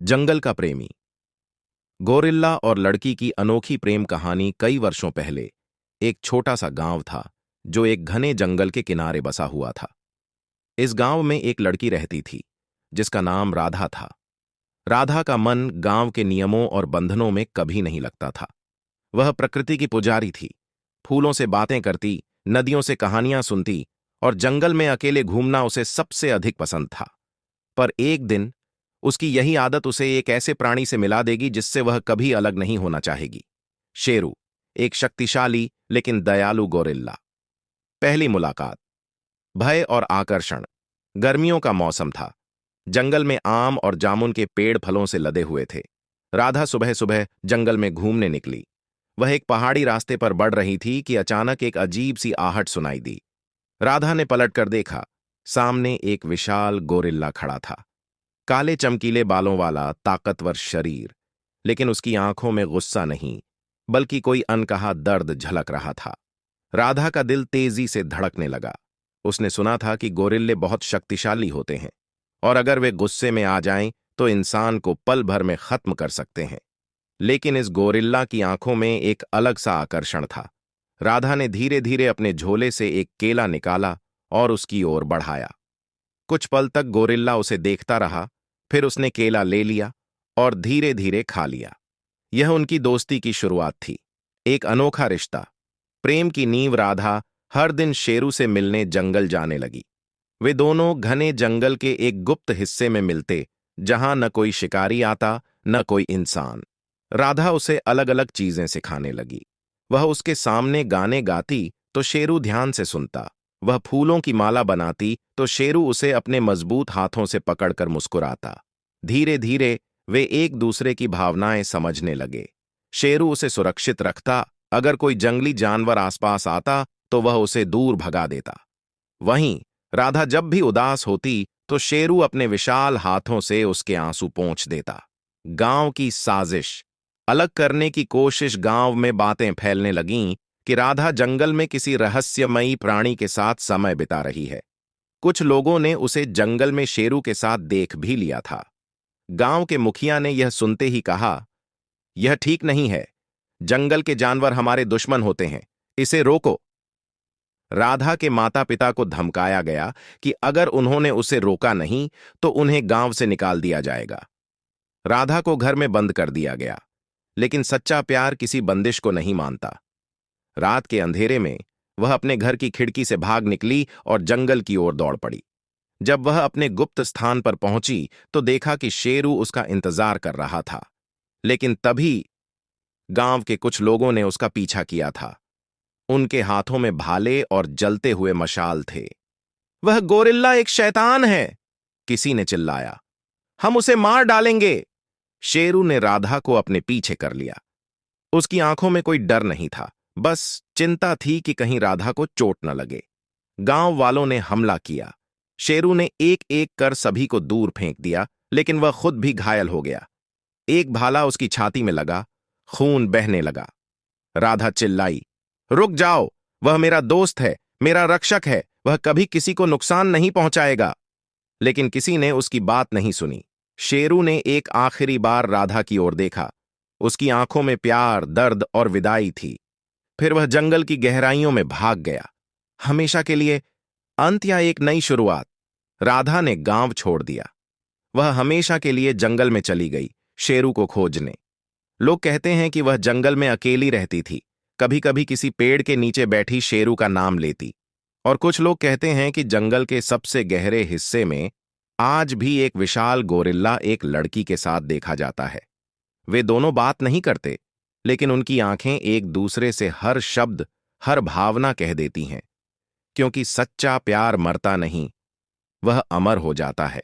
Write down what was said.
जंगल का प्रेमी। गोरिल्ला और लड़की की अनोखी प्रेम कहानी। कई वर्षों पहले एक छोटा सा गांव था जो एक घने जंगल के किनारे बसा हुआ था। इस गांव में एक लड़की रहती थी जिसका नाम राधा था। राधा का मन गांव के नियमों और बंधनों में कभी नहीं लगता था। वह प्रकृति की पुजारी थी। फूलों से बातें करती, नदियों से कहानियां सुनती और जंगल में अकेले घूमना उसे सबसे अधिक पसंद था। पर एक दिन उसकी यही आदत उसे एक ऐसे प्राणी से मिला देगी जिससे वह कभी अलग नहीं होना चाहेगी। शेरू, एक शक्तिशाली लेकिन दयालु गोरिल्ला। पहली मुलाकात। भय और आकर्षण। गर्मियों का मौसम था। जंगल में आम और जामुन के पेड़ फलों से लदे हुए थे। राधा सुबह सुबह जंगल में घूमने निकली। वह एक पहाड़ी रास्ते पर बढ़ रही थी कि अचानक एक अजीब सी आहट सुनाई दी। राधा ने पलटकर देखा। सामने एक विशाल गोरिल्ला खड़ा था। काले चमकीले बालों वाला ताकतवर शरीर, लेकिन उसकी आंखों में गुस्सा नहीं बल्कि कोई अनकहा दर्द झलक रहा था। राधा का दिल तेजी से धड़कने लगा। उसने सुना था कि गोरिल्ले बहुत शक्तिशाली होते हैं और अगर वे गुस्से में आ जाएं तो इंसान को पल भर में खत्म कर सकते हैं। लेकिन इस गोरिल्ला की आंखों में एक अलग सा आकर्षण था। राधा ने धीरे धीरे अपने झोले से एक केला निकाला और उसकी ओर बढ़ाया। कुछ पल तक गोरिल्ला उसे देखता रहा, फिर उसने केला ले लिया और धीरे धीरे खा लिया। यह उनकी दोस्ती की शुरुआत थी, एक अनोखा रिश्ता। प्रेम की नींव। राधा हर दिन शेरू से मिलने जंगल जाने लगी। वे दोनों घने जंगल के एक गुप्त हिस्से में मिलते, जहां न कोई शिकारी आता न कोई इंसान। राधा उसे अलग अलग चीजें सिखाने लगी। वह उसके सामने गाने गाती तो शेरू ध्यान से सुनता। वह फूलों की माला बनाती तो शेरू उसे अपने मजबूत हाथों से पकड़कर मुस्कुराता। धीरे धीरे वे एक दूसरे की भावनाएं समझने लगे। शेरू उसे सुरक्षित रखता, अगर कोई जंगली जानवर आसपास आता तो वह उसे दूर भगा देता। वहीं राधा जब भी उदास होती तो शेरू अपने विशाल हाथों से उसके आंसू पोंछ देता। गांव की साजिश। अलग करने की कोशिश। गांव में बातें फैलने लगीं कि राधा जंगल में किसी रहस्यमयी प्राणी के साथ समय बिता रही है। कुछ लोगों ने उसे जंगल में शेरू के साथ देख भी लिया था। गांव के मुखिया ने यह सुनते ही कहा, यह ठीक नहीं है। जंगल के जानवर हमारे दुश्मन होते हैं, इसे रोको। राधा के माता पिता को धमकाया गया कि अगर उन्होंने उसे रोका नहीं तो उन्हें गांव से निकाल दिया जाएगा। राधा को घर में बंद कर दिया गया, लेकिन सच्चा प्यार किसी बंदिश को नहीं मानता। रात के अंधेरे में वह अपने घर की खिड़की से भाग निकली और जंगल की ओर दौड़ पड़ी। जब वह अपने गुप्त स्थान पर पहुंची तो देखा कि शेरू उसका इंतजार कर रहा था। लेकिन तभी गांव के कुछ लोगों ने उसका पीछा किया था। उनके हाथों में भाले और जलते हुए मशाल थे। वह गोरिल्ला एक शैतान है, किसी ने चिल्लाया। हम उसे मार डालेंगे। शेरू ने राधा को अपने पीछे कर लिया। उसकी आंखों में कोई डर नहीं था, बस चिंता थी कि कहीं राधा को चोट न लगे। गांव वालों ने हमला किया। शेरू ने एक एक कर सभी को दूर फेंक दिया, लेकिन वह खुद भी घायल हो गया। एक भाला उसकी छाती में लगा, खून बहने लगा। राधा चिल्लाई, रुक जाओ, वह मेरा दोस्त है, मेरा रक्षक है, वह कभी किसी को नुकसान नहीं पहुंचाएगा। लेकिन किसी ने उसकी बात नहीं सुनी। शेरू ने एक आखिरी बार राधा की ओर देखा। उसकी आंखों में प्यार, दर्द और विदाई थी। फिर वह जंगल की गहराइयों में भाग गया। हमेशा के लिए। अंत या एक नई शुरुआत। राधा ने गांव छोड़ दिया। वह हमेशा के लिए जंगल में चली गई, शेरू को खोजने। लोग कहते हैं कि वह जंगल में अकेली रहती थी, कभी कभी किसी पेड़ के नीचे बैठी शेरू का नाम लेती। और कुछ लोग कहते हैं कि जंगल के सबसे गहरे हिस्से में आज भी एक विशाल गोरिल्ला एक लड़की के साथ देखा जाता है। वे दोनों बात नहीं करते, लेकिन उनकी आंखें एक दूसरे से हर शब्द, हर भावना कह देती हैं, क्योंकि सच्चा प्यार मरता नहीं, वह अमर हो जाता है।